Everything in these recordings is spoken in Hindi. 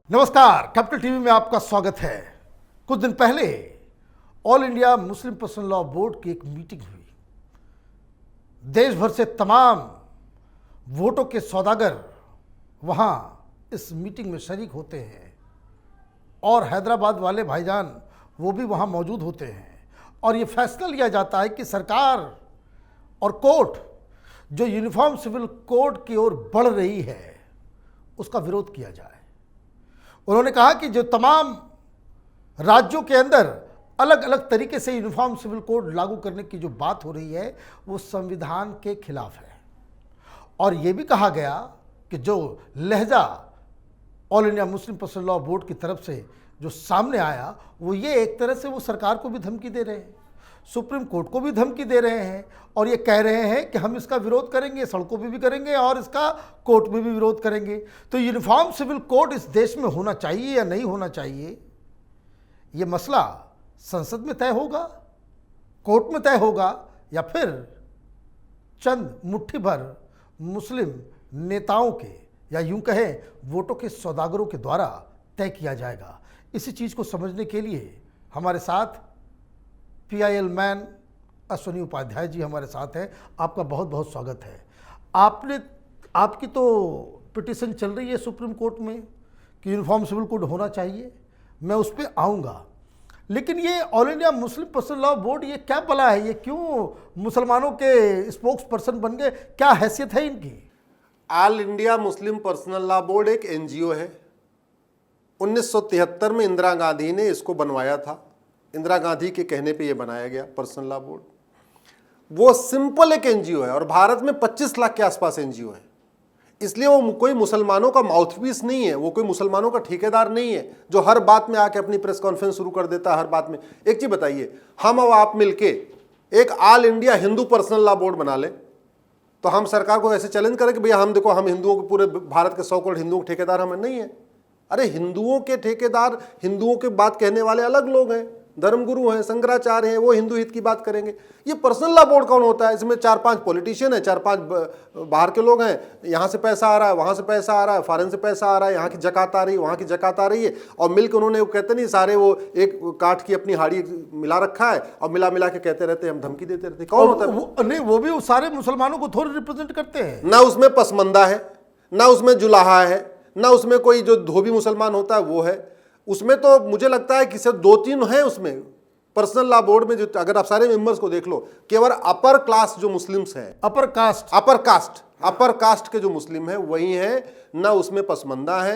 नमस्कार, कैपिटल टीवी में आपका स्वागत है। कुछ दिन पहले all India Muslim personal law board की एक मीटिंग हुई। देश भर से तमाम वोटों के सौदागर वहां इस मीटिंग में शरीक होते हैं और हैदराबाद वाले भाईजान वो भी वहां मौजूद होते हैं और ये फैसला लिया जाता है कि सरकार और कोर्ट जो यूनिफॉर्म सिविल कोड की ओर बढ़ रही है उसका विरोध किया जाए। उन्होंने कहा कि जो तमाम राज्यों के अंदर अलग अलग तरीके से यूनिफॉर्म सिविल कोड लागू करने की जो बात हो रही है वो संविधान के खिलाफ है। और ये भी कहा गया कि जो लहजा all India Muslim personal law board की तरफ से जो सामने आया वो ये एक तरह से वो सरकार को भी धमकी दे रहे हैं, सुप्रीम कोर्ट को भी धमकी दे रहे हैं और ये कह रहे हैं कि हम इसका विरोध करेंगे, सड़कों पे भी करेंगे और इसका कोर्ट में भी विरोध करेंगे। तो यूनिफॉर्म सिविल कोड इस देश में होना चाहिए या नहीं होना चाहिए, ये मसला संसद में तय होगा, कोर्ट में तय होगा या फिर चंद मुट्ठी भर मुस्लिम नेताओं के या यूं कहें वोटों के सौदागरों के द्वारा तय किया जाएगा। इसी चीज़ को समझने के लिए हमारे साथ PIL मैन अश्विनी उपाध्याय जी हमारे साथ हैं। आपका बहुत बहुत स्वागत है। आपकी तो पिटीशन चल रही है सुप्रीम कोर्ट में कि यूनिफॉर्म सिविल कोड होना चाहिए, मैं उस पर आऊँगा, लेकिन ये all India Muslim personal law board ये क्या बला है, ये क्यों मुसलमानों के स्पोक्स पर्सन बन गए, क्या हैसियत है इनकी? All India Muslim personal law board एक NGO है। 1973 में इंदिरा गांधी ने इसको बनवाया था। इंदिरा गांधी के कहने पे ये बनाया गया पर्सनल लॉ बोर्ड। वो सिंपल एक NGO है और भारत में 25 लाख के आसपास NGO है, इसलिए वो कोई मुसलमानों का माउथपीस नहीं है, वो कोई मुसलमानों का ठेकेदार नहीं है जो हर बात में आके अपनी प्रेस कॉन्फ्रेंस शुरू कर देता है हर बात में। एक चीज बताइए, हम और आप मिलके एक all India Hindu personal law board बना ले तो हम सरकार को ऐसे चैलेंज करें कि भैया हम देखो, हम हिंदुओं के पूरे भारत के 100 करोड़ हिंदुओं के ठेकेदार हमें नहीं है। अरे हिंदुओं के ठेकेदार, हिंदुओं के बात कहने वाले अलग लोग हैं, धर्मगुरु हैं, शंकराचार्य हैं, वो हिंदू हित की बात करेंगे। ये पर्सनल लॉ बोर्ड कौन होता है? इसमें 4-5 पॉलिटिशियन है, 4-5 बाहर के लोग हैं, यहाँ से पैसा आ रहा है, वहाँ से पैसा आ रहा है, फॉरेन से पैसा आ रहा है, यहाँ की जकात आ रही है, वहाँ की जकात आ रही है, और मिलकर उन्होंने वो कहते नहीं सारे वो एक काठ की अपनी हाड़ी मिला रखा है और मिला मिला के कहते रहते हैं, हम धमकी देते रहते हैं। कौन होता है? नहीं, वो भी सारे मुसलमानों को थोड़ी रिप्रेजेंट करते हैं। ना उसमें पसमंदा है, ना उसमें जुलाहा है, ना उसमें कोई जो धोबी मुसलमान होता है वो है। उसमें तो मुझे लगता है कि सिर्फ 2-3 हैं उसमें पर्सनल लॉ बोर्ड में। जो अगर आप सारे मेंबर्स को देख लो, केवल अपर क्लास जो मुस्लिम्स हैं, अपर कास्ट के जो मुस्लिम हैं वही हैं, ना उसमें पसमंदा है।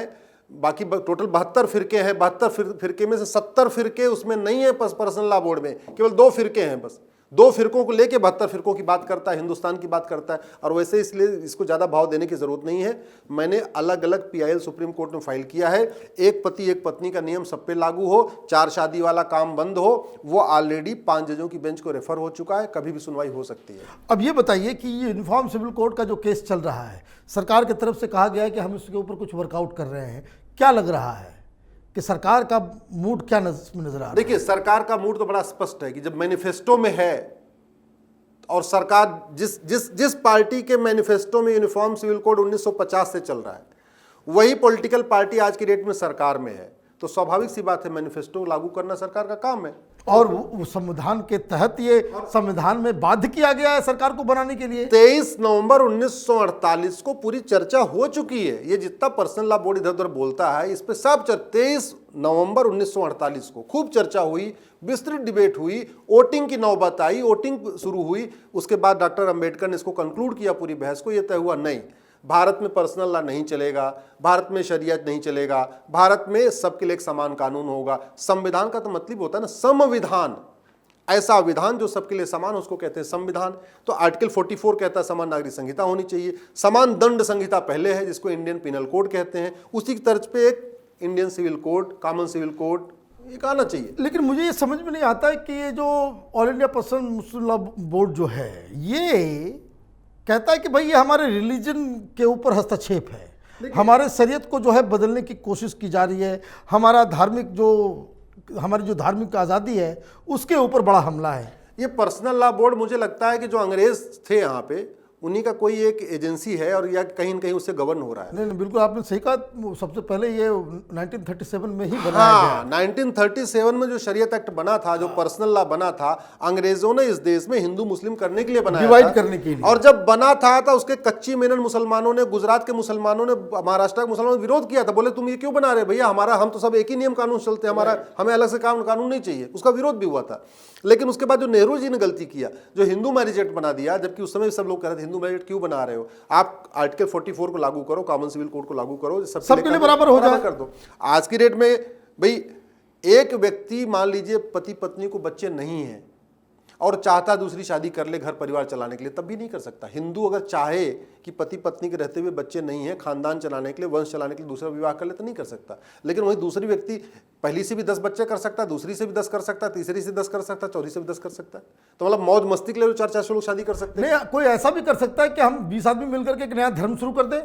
बाकी टोटल 72 फिरके हैं, 72 फिरके में से 70 फिरके उसमें नहीं है पर्सनल लॉ बोर्ड में, केवल 2 फिरके हैं बस। 2 फिरकों को लेके 72 फिरकों की बात करता है, हिंदुस्तान की बात करता है। और वैसे इसलिए इसको ज़्यादा भाव देने की ज़रूरत नहीं है। मैंने अलग अलग PIL सुप्रीम कोर्ट में फाइल किया है। एक पति एक पत्नी का नियम सब पे लागू हो, 4 शादी वाला काम बंद हो, वो ऑलरेडी 5 जजों की बेंच को रेफर हो चुका है, कभी भी सुनवाई हो सकती है। अब ये बताइए कि ये यूनिफॉर्म सिविल कोड का जो केस चल रहा है, सरकार की तरफ से कहा गया है कि हम इसके ऊपर कुछ वर्कआउट कर रहे हैं, क्या लग रहा है कि सरकार का मूड क्या नजर आ रहा है? देखिए, सरकार का मूड तो बड़ा स्पष्ट है कि जब मैनिफेस्टो में है और सरकार जिस पार्टी के मैनिफेस्टो में यूनिफॉर्म सिविल कोड 1950 से चल रहा है वही पॉलिटिकल पार्टी आज की डेट में सरकार में है, तो स्वाभाविक सी बात है मैनिफेस्टो लागू करना सरकार का काम है। और वो संविधान के तहत ये संविधान में बाध्य किया गया है सरकार को बनाने के लिए। 23 नवंबर 1948 को पूरी चर्चा हो चुकी है। ये जितना पर्सनल लॉ बोर्ड इधर उधर बोलता है इस पे सब 23 नवंबर 1948 को खूब चर्चा हुई, विस्तृत डिबेट हुई, वोटिंग की नौबत आई, वोटिंग शुरू हुई। उसके बाद डॉक्टर अंबेडकर ने इसको कंक्लूड किया पूरी बहस को। ये तय हुआ नहीं, भारत में पर्सनल लॉ नहीं चलेगा, भारत में शरीयत नहीं चलेगा, भारत में सबके लिए एक समान कानून होगा। संविधान का तो मतलब होता है ना संविधान, ऐसा विधान जो सबके लिए समान, उसको कहते हैं संविधान। तो आर्टिकल 44 कहता है समान नागरिक संहिता होनी चाहिए, समान दंड संहिता पहले है जिसको इंडियन पिनल कोड कहते हैं, उसी की तर्ज पे एक Indian civil code, common civil code एक आना चाहिए। लेकिन मुझे ये समझ में नहीं आता है कि ये जो ऑल इंडिया पर्सनल मुस्लिम लॉ बोर्ड जो है ये कहता है कि भाई ये हमारे रिलीजन के ऊपर हस्तक्षेप है, हमारे शरीयत को जो है बदलने की कोशिश की जा रही है, हमारी जो धार्मिक आज़ादी है उसके ऊपर बड़ा हमला है। ये पर्सनल लॉ बोर्ड मुझे लगता है कि जो अंग्रेज थे यहाँ पे उन्हीं का कोई एक एजेंसी है और या कहीं न कहीं उससे गवर्न हो रहा है। नहीं, बिल्कुल आपने सही कहा। सबसे पहले ये 1937 में ही बनाया हाँ, 1937 में जो शरीयत एक्ट बना था, जो पर्सनल लॉ बना था, अंग्रेजों ने इस देश में हिंदू मुस्लिम करने के लिए बनाया डिवाइड था। करने के लिए। और जब बना था उसके कच्ची मेनन मुसलमानों ने, गुजरात के मुसलमानों ने, महाराष्ट्र के मुसलमानों ने विरोध किया था। बोले तुम ये क्यों बना रहे भैया, हम तो सब एक ही नियम कानून चलते हैं, हमें अलग से कानून नहीं चाहिए। उसका विरोध भी हुआ था। लेकिन उसके बाद जो नेहरू जी ने गलती किया, जो हिंदू मैरिज एक्ट बना दिया, जबकि उस समय सब लोग कह रहे थे हिंदू मैरिज एक्ट क्यों बना रहे हो, आप आर्टिकल 44 को लागू करो, कॉमन सिविल कोड को लागू करो, सबके लिए बराबर हो जाए, कर दो। आज की डेट में भाई एक व्यक्ति मान लीजिए पति पत्नी को बच्चे नहीं है और चाहता दूसरी शादी कर ले घर परिवार चलाने के लिए, तब भी नहीं कर सकता। हिंदू अगर चाहे कि पति पत्नी के रहते हुए बच्चे नहीं है, खानदान चलाने के लिए, वंश चलाने के लिए दूसरा विवाह कर ले तो नहीं कर सकता। लेकिन वही दूसरी व्यक्ति पहली से भी 10 बच्चे कर सकता है, दूसरी से भी 10 कर सकता है, तीसरी से 10 कर सकता है, चौथी से भी 10 कर सकता है। तो मतलब मौज मस्ती के लिए 4-4 लोग शादी कर सकते हैं। नहीं, कोई ऐसा भी कर सकता है कि हम 20 आदमी मिलकर के एक नया धर्म शुरू कर दें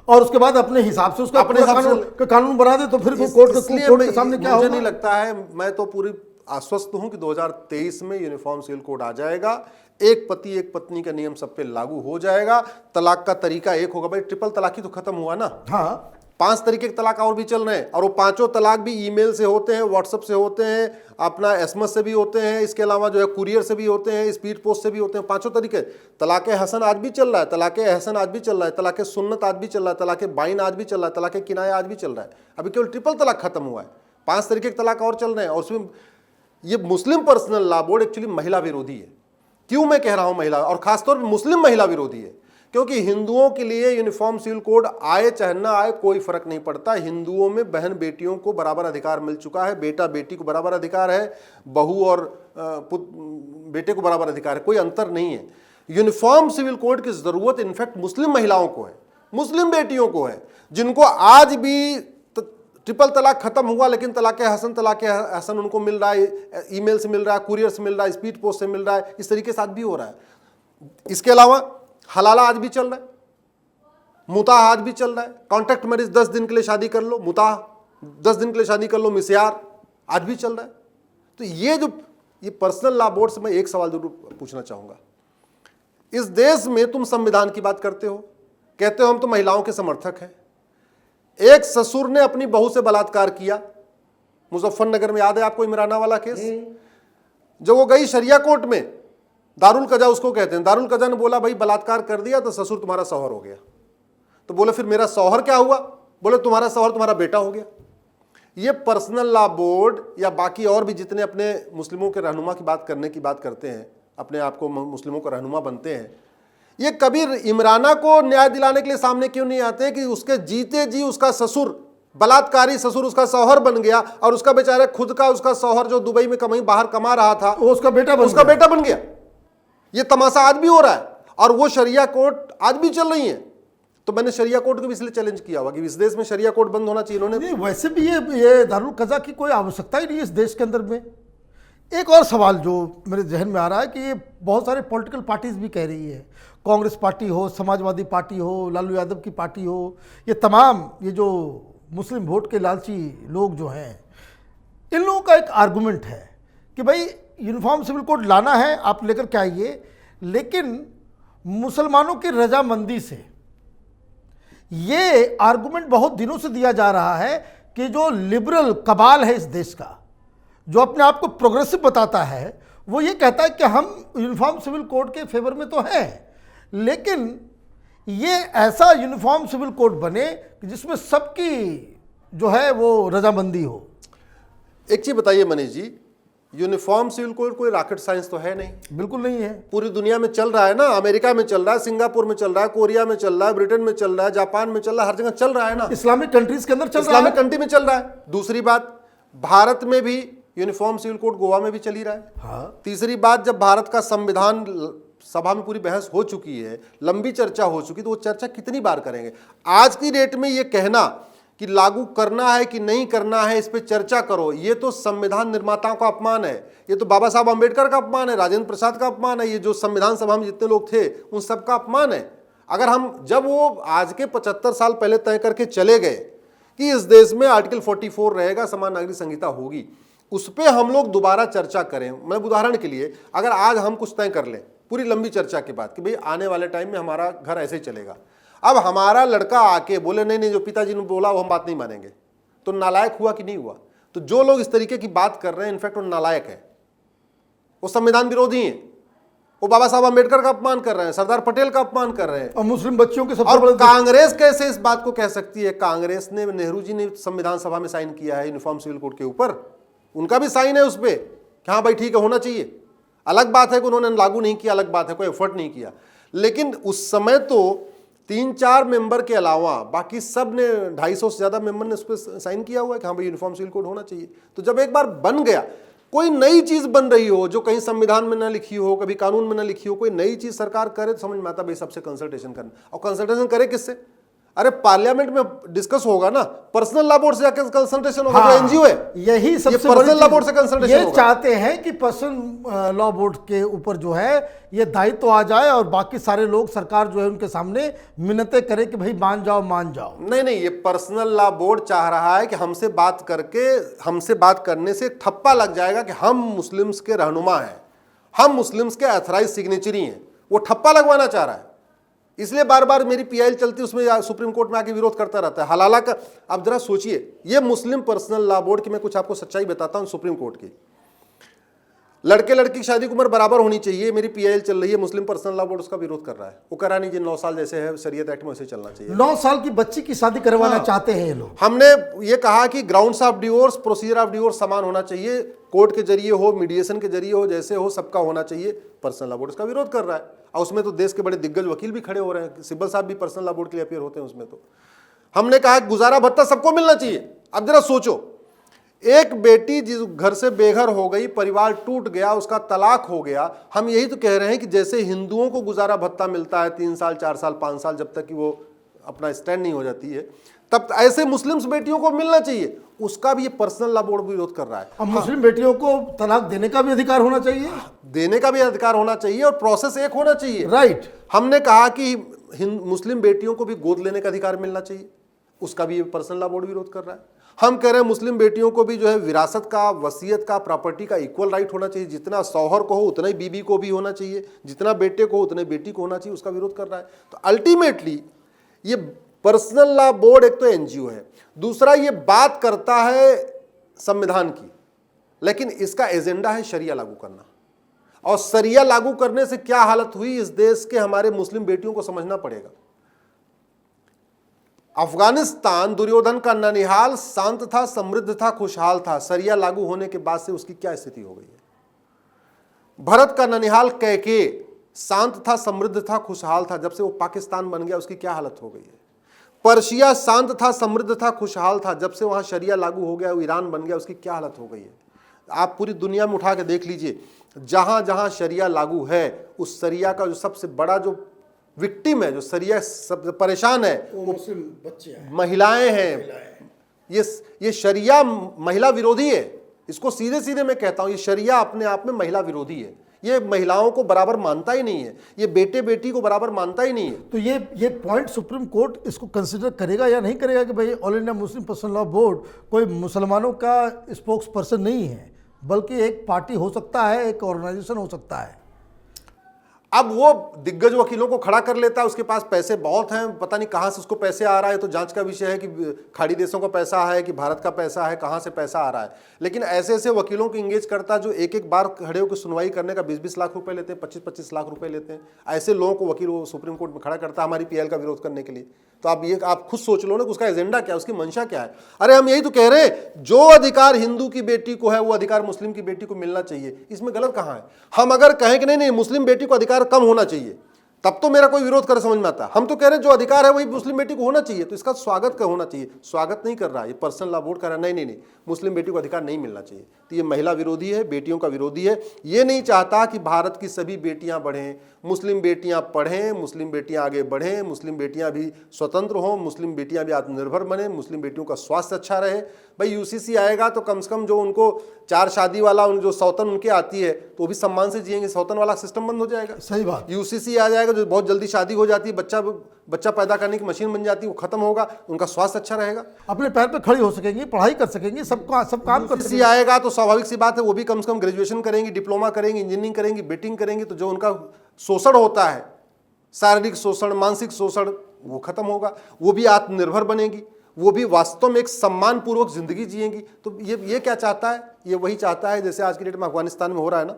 और उसके बाद अपने हिसाब से उसका कानून बना दे, तो फिर कोर्ट के सामने क्या होगा? मुझे नहीं लगता है, मैं तो पूरी आश्वस्त हूं कि 2023 में यूनिफॉर्म सिविल कोड आ जाएगा, एक पति एक पत्नी का नियम सब पे लागू हो जाएगा, तलाक का तरीका एक होगा। भाई ट्रिपल तलाक ही तो खत्म हुआ ना। हाँ, 5 तरीके के तलाक और भी चल रहे हैं, और वो 5 तलाक भी ईमेल से होते हैं, व्हाट्सएप से होते हैं, अपना एसएमएस से भी होते हैं, इसके अलावा जो है कुरियर से भी होते हैं, स्पीड पोस्ट से भी होते हैं। 5 तरीके। तलाक हसन आज भी चल रहा है, तलाक एहसन आज भी चल रहा है, तलाक सुन्नत आज भी चल रहा है, तलाक बाइन आज भी चल रहा है, तलाक किनाया आज भी चल रहा है। अभी केवल ट्रिपल तलाक खत्म हुआ है, 5 तरीके के तलाक और चल रहे हैं। और उसमें ये मुस्लिम पर्सनल लॉ बोर्ड एक्चुअली महिला विरोधी है। क्यों मैं कह रहा हूं महिला, और खासतौर पर मुस्लिम महिला विरोधी है? क्योंकि हिंदुओं के लिए यूनिफॉर्म सिविल कोड आए चाहे ना आए कोई फर्क नहीं पड़ता। हिंदुओं में बहन बेटियों को बराबर अधिकार मिल चुका है, बेटा बेटी को बराबर अधिकार है, बहू और बेटे को बराबर अधिकार है, कोई अंतर नहीं है। यूनिफॉर्म सिविल कोड की जरूरत इनफैक्ट मुस्लिम महिलाओं को है, मुस्लिम बेटियों को है, जिनको आज भी ट्रिपल तलाक खत्म हुआ लेकिन तलाक हसन उनको मिल रहा है, ईमेल से मिल रहा है, कुरियर से मिल रहा है, स्पीड पोस्ट से मिल रहा है, इस तरीके से आज भी हो रहा है। इसके अलावा हलाला आज भी चल रहा है, मुताह आज भी चल रहा है। कॉन्ट्रैक्ट मैरिज 10 दिन के लिए शादी कर लो, मुताह 10 दिन के लिए शादी कर लो, मिस्यार आज भी चल रहा है। तो ये पर्सनल लॉ बोर्ड से मैं एक सवाल जरूर पूछना चाहूंगा। इस देश में तुम संविधान की बात करते हो, कहते हो हम तो महिलाओं के समर्थक हैं। एक ससुर ने अपनी बहू से बलात्कार किया, मुजफ्फरनगर में, याद है आपको इमराना वाला केस? जब वो गई शरिया कोर्ट में, दारुल कजा उसको कहते हैं, दारुल कजा ने बोला भाई बलात्कार कर दिया तो ससुर तुम्हारा शौहर हो गया। तो बोले फिर मेरा शौहर क्या हुआ? बोले तुम्हारा शौहर तुम्हारा बेटा हो गया। ये पर्सनल लॉ बोर्ड या बाकी और भी जितने अपने मुस्लिमों के रहनुमा की बात करते हैं, अपने आप को मुस्लिमों का रहनुमा बनते हैं, ये कभी इमराना को न्याय दिलाने के लिए सामने क्यों नहीं आते कि उसके जीते जी उसका ससुर, बलात्कारी ससुर उसका शौहर बन गया और उसका बेचारा खुद का उसका शौहर जो दुबई में कहीं बाहर कमा रहा था वो उसका बेटा बन गया। ये तमाशा आज भी हो रहा है और वो शरिया कोर्ट आज भी चल रही है। तो मैंने शरिया कोर्ट को भी इसलिए चैलेंज किया हुआ कि इस देश में शरिया कोर्ट बंद होना चाहिए। इन्होंने वैसे भी ये दारुल कज़ा की कोई आवश्यकता ही नहीं है इस देश के अंदर में। एक और सवाल जो मेरे जहन में आ रहा है कि ये बहुत सारे पॉलिटिकल पार्टीज भी कह रही है, कांग्रेस पार्टी हो, समाजवादी पार्टी हो, लालू यादव की पार्टी हो, ये तमाम ये जो मुस्लिम वोट के लालची लोग जो हैं, इन लोगों का एक आर्गुमेंट है कि भाई यूनिफॉर्म सिविल कोड लाना है, आप लेकर के आइए, लेकिन मुसलमानों की रजामंदी से। ये आर्गुमेंट बहुत दिनों से दिया जा रहा है कि जो लिबरल कबाल है इस देश का, जो अपने आप को प्रोग्रेसिव बताता है, वो ये कहता है कि हम यूनिफॉर्म सिविल कोड के फेवर में तो हैं, लेकिन ये ऐसा यूनिफॉर्म सिविल कोड बने जिसमें सबकी जो है वो रजामंदी हो। एक चीज बताइए Manish ji, uniform civil code कोई रॉकेट साइंस तो है नहीं। बिल्कुल नहीं है। पूरी दुनिया में चल रहा है ना, अमेरिका में चल रहा है, सिंगापुर में चल रहा है, कोरिया में चल रहा है, ब्रिटेन में चल रहा है, जापान में चल रहा है, हर जगह चल रहा है ना। इस्लामिक कंट्रीज के अंदर चल रहा है, इस्लामिक कंट्री में चल रहा है। दूसरी बात, भारत में भी यूनिफॉर्म सिविल कोड गोवा में भी चल ही रहा है। हाँ। तीसरी बात, जब भारत का संविधान सभा में पूरी बहस हो चुकी है, लंबी चर्चा हो चुकी, तो वो चर्चा कितनी बार करेंगे? आज की डेट में ये कहना कि लागू करना है कि नहीं करना है, इस पे चर्चा करो, ये तो संविधान निर्माताओं का अपमान है, ये तो बाबा साहब अंबेडकर का अपमान है, राजेंद्र प्रसाद का अपमान है, ये जो संविधान सभा में जितने लोग थे उन सबका अपमान है। अगर हम, जब वो आज के 75 साल पहले तय करके चले गए कि इस देश में आर्टिकल 44 रहेगा, समान नागरिक संहिता होगी, उस पर हम लोग दोबारा चर्चा करें। मैं उदाहरण के लिए, अगर आज हम कुछ तय कर लें पूरी लंबी चर्चा के बाद कि भाई आने वाले टाइम में हमारा घर ऐसे ही चलेगा। अब हमारा लड़का आके बोले नहीं नहीं, जो पिताजी ने बोला वो हम बात नहीं मानेंगे, तो नालायक हुआ कि नहीं हुआ? तो जो लोग इस तरीके की बात कर रहे हैं इनफैक्ट वो नालायक है, वो संविधान विरोधी हैं, वो बाबा साहब अम्बेडकर का अपमान कर रहे हैं, सरदार पटेल का अपमान कर रहे हैं। और मुस्लिम बच्चियों के सबसे और बड़े कांग्रेस कैसे इस बात को कह सकती है? कांग्रेस ने, नेहरू जी ने संविधान सभा में साइन किया है यूनिफॉर्म सिविल कोड के ऊपर, उनका भी साइन है उस पर कि हाँ भाई ठीक है होना चाहिए। अलग बात है कि उन्होंने लागू नहीं किया, अलग बात है कोई एफर्ट नहीं किया, लेकिन उस समय तो 3-4 मेंबर के अलावा बाकी सब ने 250 से ज्यादा मेंबर ने उस पर साइन किया हुआ है कि हाँ भाई यूनिफॉर्म सिविल कोड होना चाहिए। तो जब एक बार बन गया, कोई नई चीज बन रही हो जो कहीं संविधान में ना लिखी हो, कभी कानून में ना लिखी हो, कोई नई चीज सरकार करे तो समझ में आता भाई सबसे कंसल्टेशन करना। और कंसल्टेशन करे किससे? अरे पार्लियामेंट में डिस्कस होगा ना, पर्सनल लॉ बोर्ड से जाकर कंसल्टेशन होगा। जो एनजीओ है यही सबसे पर्सनल लॉ बोर्ड से कंसल्टेशन ये होगा। चाहते हैं कि पर्सनल लॉ बोर्ड के ऊपर जो है ये दायित्व आ जाए और बाकी सारे लोग, सरकार जो है उनके सामने मिन्नतें करे कि भाई मान जाओ मान जाओ। नहीं नहीं, ये पर्सनल लॉ बोर्ड चाह रहा है कि हमसे बात करके, हमसे बात करने से ठप्पा लग जाएगा कि हम मुस्लिम्स के रहनुमा हैं, हम मुस्लिम्स के अथराइज सिग्नेचरी हैं, वो ठप्पा लगवाना चाह रहा है। इसलिए बार बार मेरी पीआईएल चलती, उसमें सुप्रीम कोर्ट में आके विरोध करता रहता है हलाला का। अब जरा सोचिए, ये मुस्लिम पर्सनल लॉ बोर्ड की, मैं कुछ आपको सच्चाई बताता हूं सुप्रीम कोर्ट की, लड़के लड़की की शादी की उम्र बराबर होनी चाहिए, मेरी पीआईएल चल रही है, मुस्लिम पर्सनल लॉ बोर्ड उसका विरोध कर रहा है। वो करा नहीं, जिन 9 साल जैसे है शरीयत एक्ट में वैसे चलना चाहिए। 9 साल की बच्ची की शादी करवाना चाहते हैं ये लोग। हमने ये कहा कि grounds of divorce, procedure of divorce समान होना चाहिए, कोर्ट के जरिए हो, मीडिएशन के जरिए हो, जैसे हो सबका होना चाहिए। पर्सनल लॉ बोर्ड इसका विरोध कर रहा है, और उसमें तो देश के बड़े दिग्गज वकील भी खड़े हो रहे हैं, सिब्बल साहब भी पर्सनल लॉ बोर्ड के लिए अपीयर होते हैं उसमें। तो हमने कहा गुजारा भत्ता सबको मिलना चाहिए। अब जरा सोचो, एक बेटी जिस घर से बेघर हो गई, परिवार टूट गया, उसका तलाक हो गया, हम यही तो कह रहे हैं कि जैसे हिंदुओं को गुजारा भत्ता मिलता है 3 साल 4 साल 5 साल जब तक कि वो अपना स्टैंड नहीं हो जाती है, तब ऐसे मुस्लिम्स बेटियों को मिलना चाहिए। उसका भी ये पर्सनल लॉ बोर्ड विरोध कर रहा है। अब मुस्लिम बेटियों को तलाक देने का भी अधिकार होना चाहिए, देने का भी अधिकार होना चाहिए, और प्रोसेस एक होना चाहिए। राइट। हमने कहा कि मुस्लिम बेटियों को भी गोद लेने का अधिकार मिलना चाहिए, उसका भी पर्सनल लॉ बोर्ड विरोध कर रहा है। हम कह रहे हैं मुस्लिम बेटियों को भी जो है विरासत का, वसीयत का, प्रॉपर्टी का इक्वल राइट होना चाहिए। जितना शौहर को हो उतना ही बीबी को भी होना चाहिए, जितना बेटे को हो उतना ही बेटी को होना चाहिए, उसका विरोध कर रहा है। तो अल्टीमेटली ये पर्सनल लॉ बोर्ड एक तो एनजीओ है, दूसरा ये बात करता है संविधान की, लेकिन इसका एजेंडा है शरिया लागू करना। और शरिया लागू करने से क्या हालत हुई इस देश के हमारे मुस्लिम बेटियों को समझना पड़ेगा। अफगानिस्तान दुर्योधन का ननिहाल शांत था, समृद्ध था, खुशहाल था। शरिया लागू होने के बाद से उसकी क्या स्थिति हो गई है। भरत का ननिहाल कैके शांत था, समृद्ध था, खुशहाल था, जब से वो पाकिस्तान बन गया उसकी क्या हालत हो गई है। पर्शिया शांत था, समृद्ध था, खुशहाल था, जब से वहां शरिया लागू हो गया, वो ईरान बन गया, उसकी क्या हालत हो गई है। आप पूरी दुनिया में उठा के देख लीजिए, जहां जहां शरिया लागू है, उस शरिया का जो सबसे बड़ा जो विक्टिम है, जो शरिया सबसे परेशान है, वो मुस्लिम बच्चे हैं, महिलाएं हैं। ये शरिया महिला विरोधी है। इसको सीधे सीधे मैं कहता हूं, ये शरिया अपने आप में महिला विरोधी है। ये महिलाओं को बराबर मानता ही नहीं है, ये बेटे बेटी को बराबर मानता ही नहीं है। तो ये पॉइंट सुप्रीम कोर्ट इसको कंसिडर करेगा या नहीं करेगा कि भाई all India Muslim personal law board कोई मुसलमानों का स्पोक्स पर्सन नहीं है, बल्कि एक पार्टी हो सकता है, एक ऑर्गेनाइजेशन हो सकता है। अब वो दिग्गज वकीलों को खड़ा कर लेता है, उसके पास पैसे बहुत हैं, पता नहीं कहाँ से उसको पैसे आ रहा है, तो जांच का विषय है कि खाड़ी देशों का पैसा है कि भारत का पैसा है, कहाँ से पैसा आ रहा है। लेकिन ऐसे ऐसे वकीलों को इंगेज करता है जो एक एक बार खड़े होकर सुनवाई करने का 20-20 लाख रुपए लेते हैं, 25-25 लाख रुपए लेते हैं। ऐसे लोगों को वकील वो सुप्रीम कोर्ट में खड़ा करता है हमारी पीएल का विरोध करने के लिए। तो आप खुद सोच लो ना कि उसका एजेंडा क्या है, उसकी मंशा क्या है। अरे हम यही तो कह रहे हैं, जो अधिकार हिंदू की बेटी को है वो अधिकार मुस्लिम की बेटी को मिलना चाहिए। इसमें गलत कहाँ है। हम अगर कहें कि नहीं नहीं मुस्लिम बेटी को अधिकार कम होना चाहिए, तब तो मेरा कोई विरोध करे समझ में आता है। हम तो कह रहे हैं जो अधिकार है वही मुस्लिम बेटी को होना चाहिए, तो इसका स्वागत का होना चाहिए। स्वागत नहीं कर रहा है ये पर्सनल लॉ बोर्ड, कर रहा है नहीं मुस्लिम बेटी को अधिकार नहीं मिलना चाहिए। तो ये महिला विरोधी है, बेटियों का विरोधी है। ये नहीं चाहता कि भारत की सभी बेटियां बढ़ें, मुस्लिम बेटियां पढ़ें, मुस्लिम बेटियां आगे बढ़ें, मुस्लिम बेटियां भी स्वतंत्र हों, मुस्लिम बेटियां भी आत्मनिर्भर बने, मुस्लिम बेटियों का स्वास्थ्य अच्छा रहे। भाई यूसीसी आएगा तो कम से कम जो उनको 4 शादी वाला जो सौतन उनके आती है तो वो भी सम्मान से जिएंगे, सौतन वाला सिस्टम बंद हो जाएगा। सही बात। यूसीसी आ जाएगा, जो बहुत जल्दी शादी हो जाती है, बच्चा पैदा करने की मशीन बन जाती है, वो खत्म होगा, उनका स्वास्थ्य अच्छा रहेगा, अपने पैर पे खड़ी हो सकेंगी, पढ़ाई कर सकेंगी, सब काम कर सकेंगी। आएगा तो स्वाभाविक सी बात है वो भी कम से कम ग्रेजुएशन करेंगी, डिप्लोमा करेंगी, इंजीनियरिंग करेंगी, बेटिंग करेंगी, तो जो उनका शोषण होता है, शारीरिक शोषण, मानसिक शोषण, वो खत्म होगा, वो भी आत्मनिर्भर बनेगी, वो भी वास्तव में एक सम्मानपूर्वक जिंदगी जिएंगी। तो ये क्या चाहता है? ये वही चाहता है जैसे आज की डेट में अफगानिस्तान में हो रहा है ना।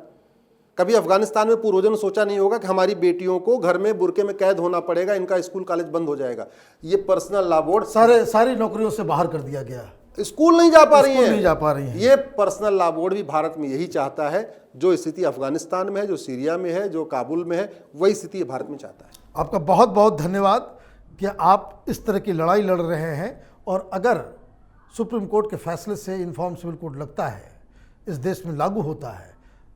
कभी अफगानिस्तान में पूर्वजों ने सोचा नहीं होगा कि हमारी बेटियों को घर में बुरके में कैद होना पड़ेगा, इनका स्कूल कॉलेज बंद हो जाएगा। ये पर्सनल लॉ बोर्ड सारी नौकरियों से बाहर कर दिया गया, स्कूल नहीं जा पा रही है, नहीं जा पा रही है। ये पर्सनल लॉ बोर्ड भी भारत में यही चाहता है। जो स्थिति अफगानिस्तान में है, जो सीरिया में है, जो काबुल में है, वही स्थिति भारत में चाहता है। आपका बहुत बहुत धन्यवाद कि आप इस तरह की लड़ाई लड़ रहे हैं। और अगर सुप्रीम कोर्ट के फैसले से यूनिफॉर्म सिविल कोड लगता है, इस देश में लागू होता है,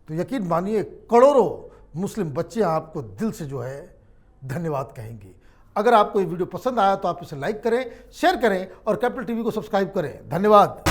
तो यकीन मानिए करोड़ों मुस्लिम बच्चे आपको दिल से जो है धन्यवाद कहेंगी। अगर आपको ये वीडियो पसंद आया तो आप इसे लाइक करें, शेयर करें और कैपिटल टीवी को सब्सक्राइब करें। धन्यवाद।